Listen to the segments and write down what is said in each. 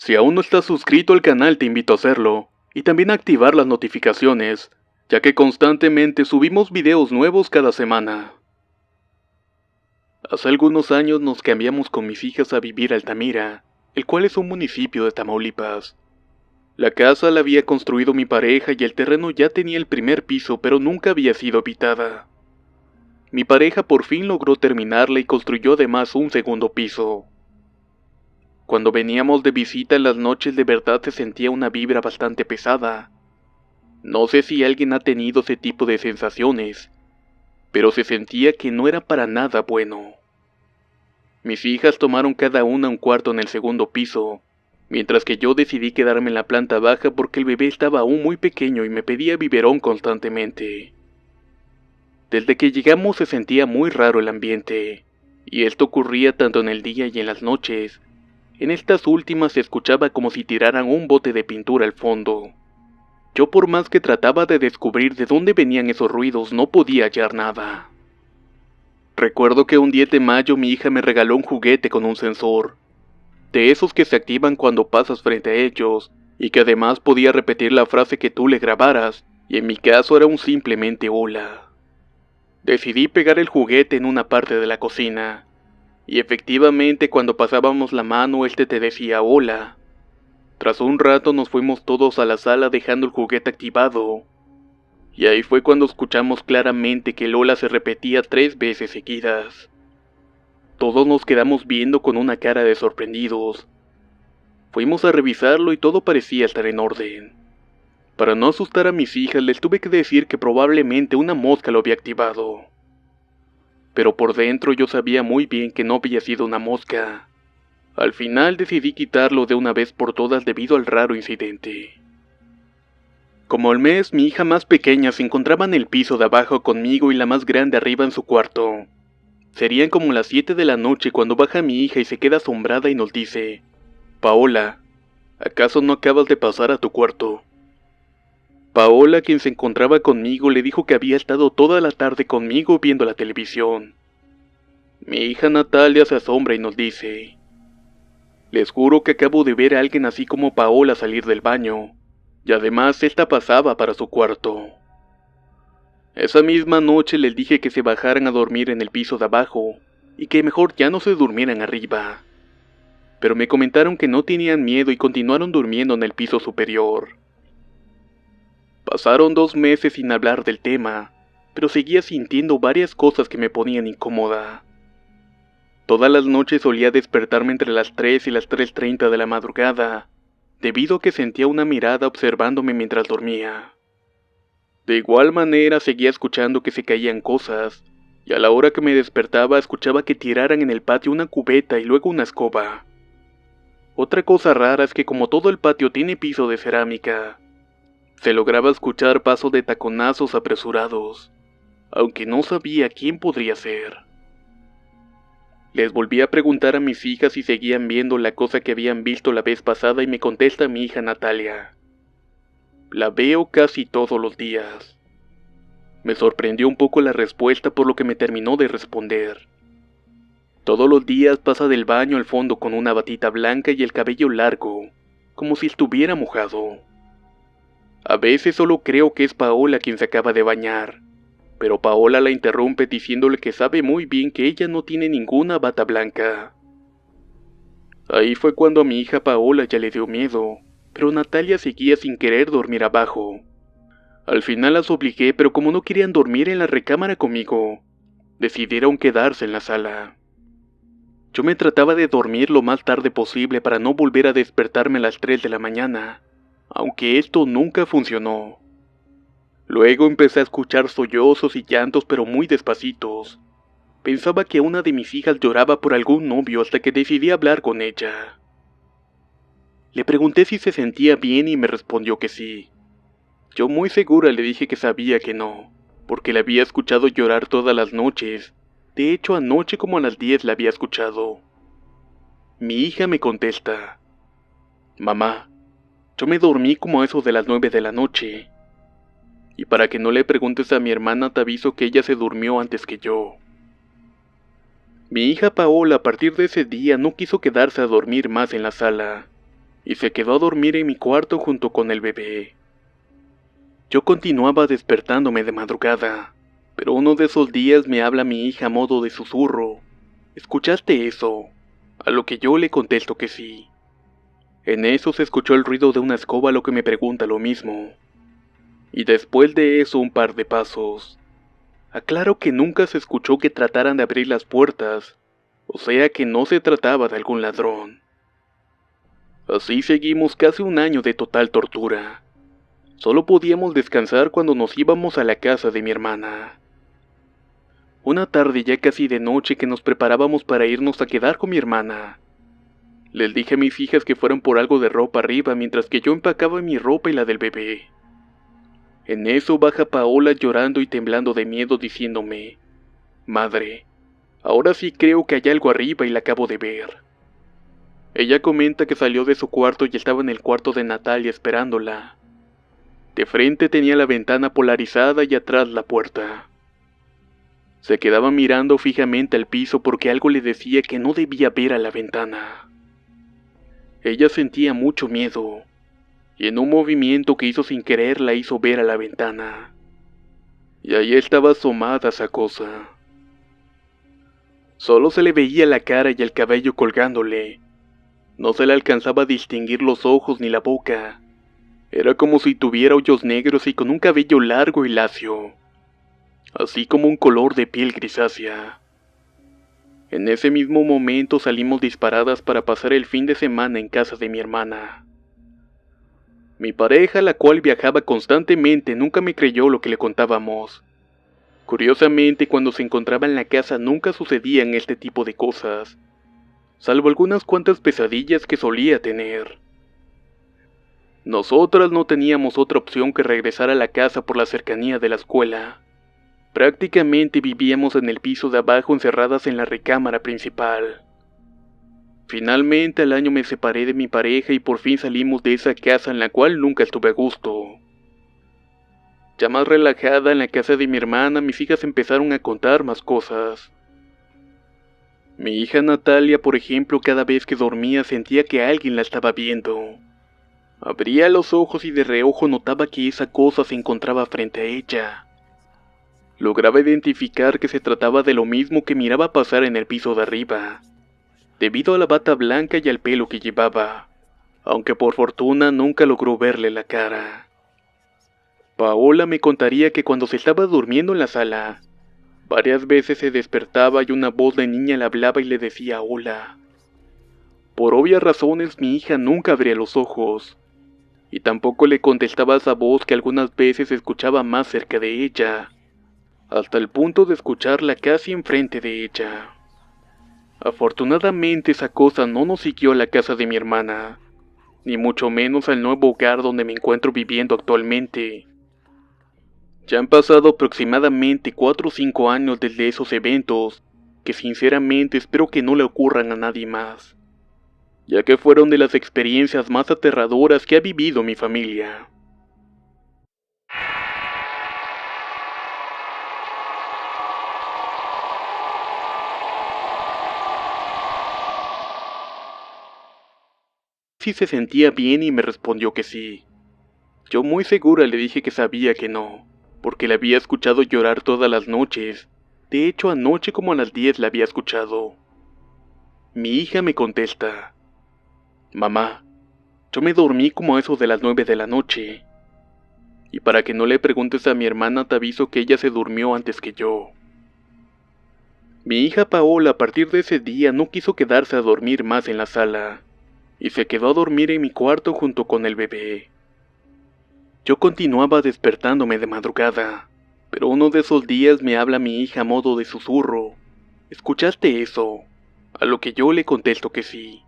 Si aún no estás suscrito al canal te invito a hacerlo, y también a activar las notificaciones, ya que constantemente subimos videos nuevos cada semana. Hace algunos años nos cambiamos con mis hijas a vivir a Altamira, el cual es un municipio de Tamaulipas. La casa la había construido mi pareja y el terreno ya tenía el primer piso, pero nunca había sido habitada. Mi pareja por fin logró terminarla y construyó además un segundo piso. Cuando veníamos de visita en las noches de verdad se sentía una vibra bastante pesada. No sé si alguien ha tenido ese tipo de sensaciones, pero se sentía que no era para nada bueno. Mis hijas tomaron cada una un cuarto en el segundo piso, mientras que yo decidí quedarme en la planta baja porque el bebé estaba aún muy pequeño y me pedía biberón constantemente. Desde que llegamos se sentía muy raro el ambiente, y esto ocurría tanto en el día y en las noches. En estas últimas se escuchaba como si tiraran un bote de pintura al fondo. Yo por más que trataba de descubrir de dónde venían esos ruidos no podía hallar nada. Recuerdo que un 10 de mayo mi hija me regaló un juguete con un sensor, de esos que se activan cuando pasas frente a ellos, y que además podía repetir la frase que tú le grabaras, y en mi caso era un simplemente hola. Decidí pegar el juguete en una parte de la cocina, y efectivamente cuando pasábamos la mano este te decía hola. Tras un rato nos fuimos todos a la sala dejando el juguete activado, y ahí fue cuando escuchamos claramente que el hola se repetía 3 veces seguidas. Todos nos quedamos viendo con una cara de sorprendidos. Fuimos a revisarlo y todo parecía estar en orden. Para no asustar a mis hijas les tuve que decir que probablemente una mosca lo había activado. Pero por dentro yo sabía muy bien que no había sido una mosca. Al final decidí quitarlo de una vez por todas debido al raro incidente. Como al mes, mi hija más pequeña se encontraba en el piso de abajo conmigo y la más grande arriba en su cuarto. Serían como las 7 de la noche cuando baja mi hija y se queda asombrada y nos dice: Paola, ¿acaso no acabas de pasar a tu cuarto? Paola, quien se encontraba conmigo, le dijo que había estado toda la tarde conmigo viendo la televisión. Mi hija Natalia se asombra y nos dice: les juro que acabo de ver a alguien así como Paola salir del baño, y además esta pasaba para su cuarto. Esa misma noche les dije que se bajaran a dormir en el piso de abajo, y que mejor ya no se durmieran arriba. Pero me comentaron que no tenían miedo y continuaron durmiendo en el piso superior. Pasaron 2 meses sin hablar del tema, pero seguía sintiendo varias cosas que me ponían incómoda. Todas las noches solía despertarme entre las 3 y las 3:30 de la madrugada, debido a que sentía una mirada observándome mientras dormía. De igual manera seguía escuchando que se caían cosas, y a la hora que me despertaba escuchaba que tiraran en el patio una cubeta y luego una escoba. Otra cosa rara es que como todo el patio tiene piso de cerámica, se lograba escuchar pasos de taconazos apresurados, aunque no sabía quién podría ser. Les volví a preguntar a mis hijas si seguían viendo la cosa que habían visto la vez pasada y me contesta mi hija Natalia: la veo casi todos los días. Me sorprendió un poco la respuesta, por lo que me terminó de responder: todos los días pasa del baño al fondo con una batita blanca y el cabello largo, como si estuviera mojado. A veces solo creo que es Paola quien se acaba de bañar, pero Paola la interrumpe diciéndole que sabe muy bien que ella no tiene ninguna bata blanca. Ahí fue cuando a mi hija Paola ya le dio miedo, pero Natalia seguía sin querer dormir abajo. Al final las obligué, pero como no querían dormir en la recámara conmigo, decidieron quedarse en la sala. Yo me trataba de dormir lo más tarde posible para no volver a despertarme a las 3 de la mañana, aunque esto nunca funcionó. Luego empecé a escuchar sollozos y llantos, pero muy despacitos. Pensaba que una de mis hijas lloraba por algún novio hasta que decidí hablar con ella. Le pregunté si se sentía bien y me respondió que sí. Yo muy segura le dije que sabía que no, porque la había escuchado llorar todas las noches. De hecho, anoche como a las 10 la había escuchado. Mi hija me contesta: mamá, yo me dormí como a eso de las 9 de la noche. Y para que no le preguntes a mi hermana te aviso que ella se durmió antes que yo. Mi hija Paola a partir de ese día no quiso quedarse a dormir más en la sala. y se quedó a dormir en mi cuarto junto con el bebé. Yo continuaba despertándome de madrugada, pero uno de esos días me habla mi hija a modo de susurro. ¿Escuchaste eso? A lo que yo le contesto que sí. En eso se escuchó el ruido de una escoba, a lo que me pregunta lo mismo. Y después de eso un par de pasos. Aclaro que nunca se escuchó que trataran de abrir las puertas, o sea que no se trataba de algún ladrón. Así seguimos casi un año de total tortura. Solo podíamos descansar cuando nos íbamos a la casa de mi hermana. Una tarde ya casi de noche que nos preparábamos para irnos a quedar con mi hermana. Les dije a mis hijas que fueran por algo de ropa arriba mientras que yo empacaba mi ropa y la del bebé. En eso baja Paola llorando y temblando de miedo diciéndome: «Madre, ahora sí creo que hay algo arriba y la acabo de ver». Ella comenta que salió de su cuarto y estaba en el cuarto de Natalia esperándola. De frente tenía la ventana polarizada y atrás la puerta. Se quedaba mirando fijamente al piso porque algo le decía que no debía ver a la ventana. Ella sentía mucho miedo, y en un movimiento que hizo sin querer la hizo ver a la ventana. Y ahí estaba asomada esa cosa. Solo se le veía la cara y el cabello colgándole. No se le alcanzaba a distinguir los ojos ni la boca. Era como si tuviera hoyos negros y con un cabello largo y lacio, así como un color de piel grisácea. En ese mismo momento salimos disparadas para pasar el fin de semana en casa de mi hermana. Mi pareja, la cual viajaba constantemente, nunca me creyó lo que le contábamos. Curiosamente, cuando se encontraba en la casa nunca sucedían este tipo de cosas, salvo algunas cuantas pesadillas que solía tener. Nosotras no teníamos otra opción que regresar a la casa por la cercanía de la escuela. Prácticamente vivíamos en el piso de abajo encerradas en la recámara principal. Finalmente al año me separé de mi pareja y por fin salimos de esa casa en la cual nunca estuve a gusto. Ya más relajada en la casa de mi hermana, mis hijas empezaron a contar más cosas. Mi hija Natalia, por ejemplo, cada vez que dormía sentía que alguien la estaba viendo. Abría los ojos y de reojo notaba que esa cosa se encontraba frente a ella. Lograba identificar que se trataba de lo mismo que miraba pasar en el piso de arriba, debido a la bata blanca y al pelo que llevaba, aunque por fortuna nunca logró verle la cara. Paola me contaría que cuando se estaba durmiendo en la sala, varias veces se despertaba y una voz de niña le hablaba y le decía hola. Por obvias razones mi hija nunca abría los ojos, y tampoco le contestaba esa voz que algunas veces se escuchaba más cerca de ella, hasta el punto de escucharla casi enfrente de ella. Afortunadamente esa cosa no nos siguió a la casa de mi hermana, ni mucho menos al nuevo hogar donde me encuentro viviendo actualmente. Ya han pasado aproximadamente 4 o 5 años desde esos eventos, que sinceramente espero que no le ocurran a nadie más, ya que fueron de las experiencias más aterradoras que ha vivido mi familia. Sí se sentía bien y me respondió que sí. Yo muy segura le dije que sabía que no, porque la había escuchado llorar todas las noches. De hecho, anoche como a las 10 la había escuchado. Mi hija me contesta: «Mamá, yo me dormí como a eso de las 9 de la noche. Y para que no le preguntes a mi hermana te aviso que ella se durmió antes que yo». Mi hija Paola a partir de ese día no quiso quedarse a dormir más en la sala, y se quedó a dormir en mi cuarto junto con el bebé. Yo continuaba despertándome de madrugada, pero uno de esos días me habla mi hija a modo de susurro. ¿Escuchaste eso? A lo que yo le contesto que sí.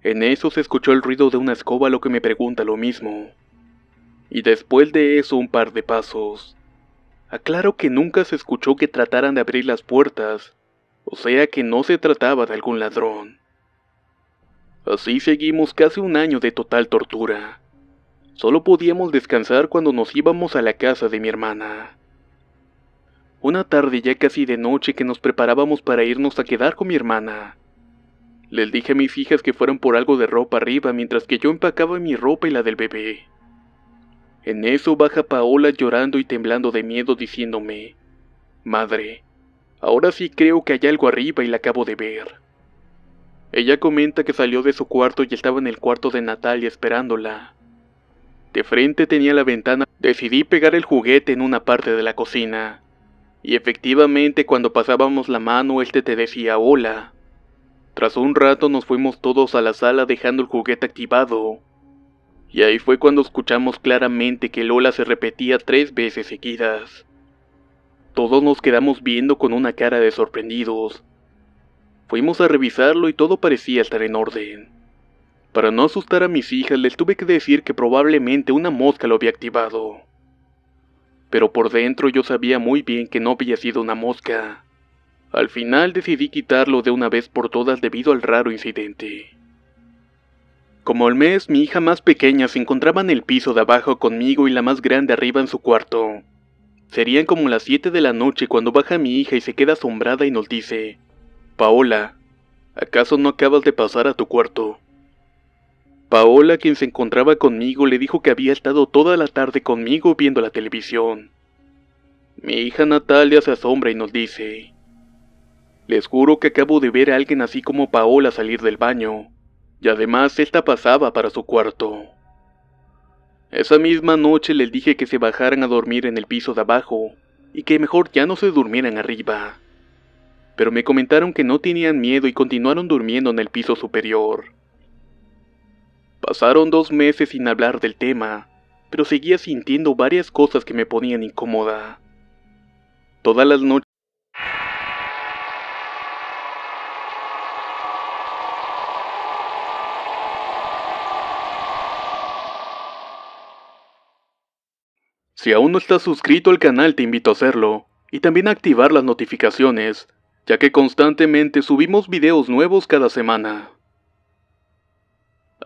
En eso se escuchó el ruido de una escoba, a lo que me pregunta lo mismo. Y después de eso un par de pasos. Aclaro que nunca se escuchó que trataran de abrir las puertas, o sea que no se trataba de algún ladrón. Así seguimos casi un año de total tortura. Solo podíamos descansar cuando nos íbamos a la casa de mi hermana. Una tarde ya casi de noche que nos preparábamos para irnos a quedar con mi hermana. Les dije a mis hijas que fueran por algo de ropa arriba mientras que yo empacaba mi ropa y la del bebé. En eso baja Paola llorando y temblando de miedo diciéndome: «Madre, ahora sí creo que hay algo arriba y la acabo de ver». Ella comenta que salió de su cuarto y estaba en el cuarto de Natalia esperándola. De frente tenía la ventana. Decidí pegar el juguete en una parte de la cocina. Y efectivamente cuando pasábamos la mano te decía hola. Tras un rato nos fuimos todos a la sala dejando el juguete activado. Y ahí fue cuando escuchamos claramente que el hola se repetía 3 veces seguidas. Todos nos quedamos viendo con una cara de sorprendidos. Fuimos a revisarlo y todo parecía estar en orden. Para no asustar a mis hijas les tuve que decir que probablemente una mosca lo había activado. Pero por dentro yo sabía muy bien que no había sido una mosca. Al final decidí quitarlo de una vez por todas debido al raro incidente. Como al mes, mi hija más pequeña se encontraba en el piso de abajo conmigo y la más grande arriba en su cuarto. Serían como las 7 de la noche cuando baja mi hija y se queda asombrada y nos dice: «Paola, ¿acaso no acabas de pasar a tu cuarto?». Paola, quien se encontraba conmigo, le dijo que había estado toda la tarde conmigo viendo la televisión. Mi hija Natalia se asombra y nos dice: «Les juro que acabo de ver a alguien así como Paola salir del baño, y además esta pasaba para su cuarto». Esa misma noche les dije que se bajaran a dormir en el piso de abajo, y que mejor ya no se durmieran arriba. Pero me comentaron que no tenían miedo y continuaron durmiendo en el piso superior. Pasaron 2 meses sin hablar del tema, pero seguía sintiendo varias cosas que me ponían incómoda. Todas las noches. Si aún no estás suscrito al canal te invito a hacerlo, y también a activar las notificaciones, ya que constantemente subimos videos nuevos cada semana.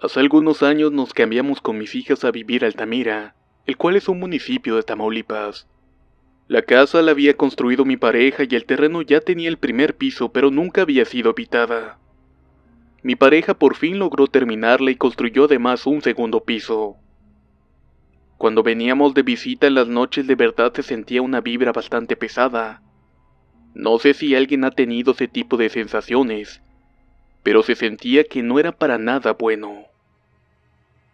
Hace algunos años nos cambiamos con mis hijas a vivir a Altamira, el cual es un municipio de Tamaulipas. La casa la había construido mi pareja y el terreno ya tenía el primer piso, pero nunca había sido habitada. Mi pareja por fin logró terminarla y construyó además un segundo piso. Cuando veníamos de visita en las noches de verdad se sentía una vibra bastante pesada. No sé si alguien ha tenido ese tipo de sensaciones, pero se sentía que no era para nada bueno.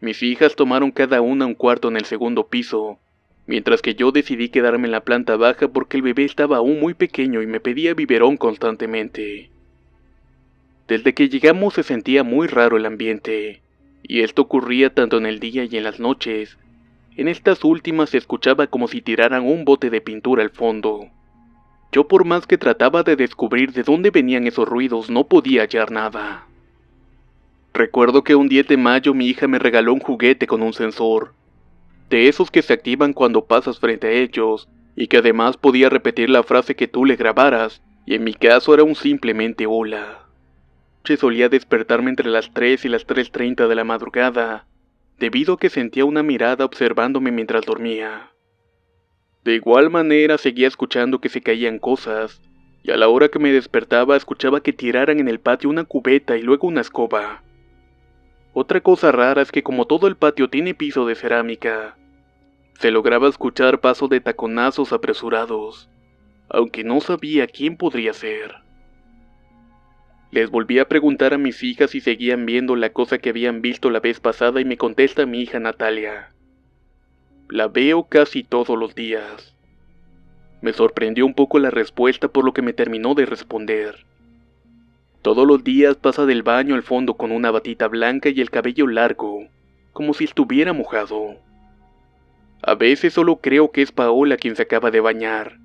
Mis hijas tomaron cada una un cuarto en el segundo piso, mientras que yo decidí quedarme en la planta baja porque el bebé estaba aún muy pequeño y me pedía biberón constantemente. Desde que llegamos se sentía muy raro el ambiente, y esto ocurría tanto en el día y en las noches. En estas últimas se escuchaba como si tiraran un bote de pintura al fondo. Yo por más que trataba de descubrir de dónde venían esos ruidos no podía hallar nada. Recuerdo que un 10 de mayo mi hija me regaló un juguete con un sensor, de esos que se activan cuando pasas frente a ellos, y que además podía repetir la frase que tú le grabaras, y en mi caso era un simplemente hola. Yo solía despertarme entre las 3 y las 3:30 de la madrugada, debido a que sentía una mirada observándome mientras dormía. De igual manera seguía escuchando que se caían cosas, y a la hora que me despertaba escuchaba que tiraran en el patio una cubeta y luego una escoba. Otra cosa rara es que como todo el patio tiene piso de cerámica, se lograba escuchar pasos de taconazos apresurados, aunque no sabía quién podría ser. Les volví a preguntar a mis hijas si seguían viendo la cosa que habían visto la vez pasada y me contesta mi hija Natalia: «La veo casi todos los días». Me sorprendió un poco la respuesta por lo que me terminó de responder: «Todos los días pasa del baño al fondo con una batita blanca y el cabello largo, como si estuviera mojado. A veces solo creo que es Paola quien se acaba de bañar,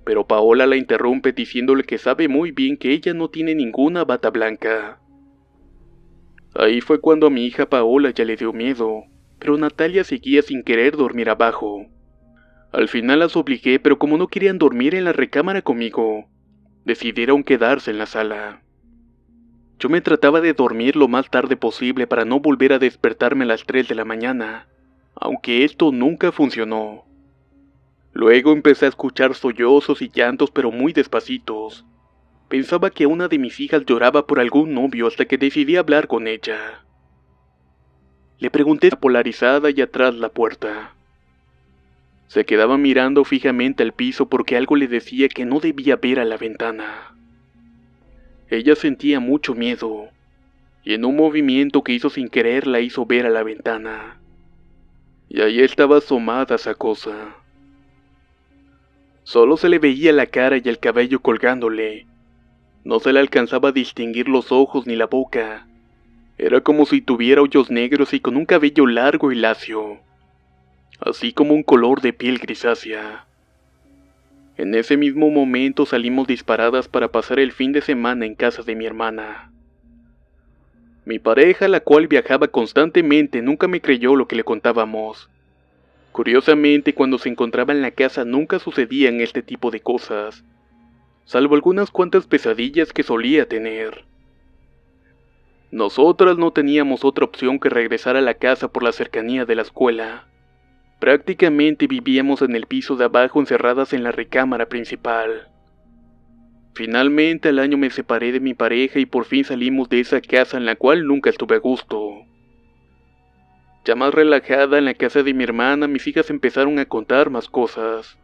pero Paola la interrumpe diciéndole que sabe muy bien que ella no tiene ninguna bata blanca». Ahí fue cuando a mi hija Paola ya le dio miedo, pero Natalia seguía sin querer dormir abajo. Al final las obligué, pero como no querían dormir en la recámara conmigo, decidieron quedarse en la sala. Yo me trataba de dormir lo más tarde posible para no volver a despertarme a las 3 de la mañana, aunque esto nunca funcionó. Luego empecé a escuchar sollozos y llantos pero muy despacitos, Pensaba que una de mis hijas lloraba por algún novio hasta que decidí hablar con ella. Le pregunté polarizada y atrás la puerta. Se quedaba mirando fijamente al piso porque algo le decía que no debía ver a la ventana. Ella sentía mucho miedo, y en un movimiento que hizo sin querer la hizo ver a la ventana. Y ahí estaba asomada esa cosa. Solo se le veía la cara y el cabello colgándole. No se le alcanzaba a distinguir los ojos ni la boca. Era como si tuviera hoyos negros y con un cabello largo y lacio, así como un color de piel grisácea. En ese mismo momento salimos disparadas para pasar el fin de semana en casa de mi hermana. Mi pareja, la cual viajaba constantemente, nunca me creyó lo que le contábamos. Curiosamente, cuando se encontraba en la casa nunca sucedían este tipo de cosas, salvo algunas cuantas pesadillas que solía tener. Nosotras no teníamos otra opción que regresar a la casa por la cercanía de la escuela. Prácticamente vivíamos en el piso de abajo encerradas en la recámara principal. Finalmente al año me separé de mi pareja y por fin salimos de esa casa en la cual nunca estuve a gusto. Ya más relajada en la casa de mi hermana, mis hijas empezaron a contar más cosas.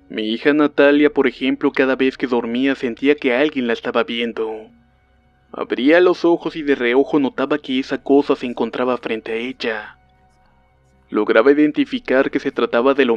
Mi hija Natalia, por ejemplo, cada vez que dormía sentía que alguien la estaba viendo. Abría los ojos y de reojo notaba que esa cosa se encontraba frente a ella. Lograba identificar que se trataba de lo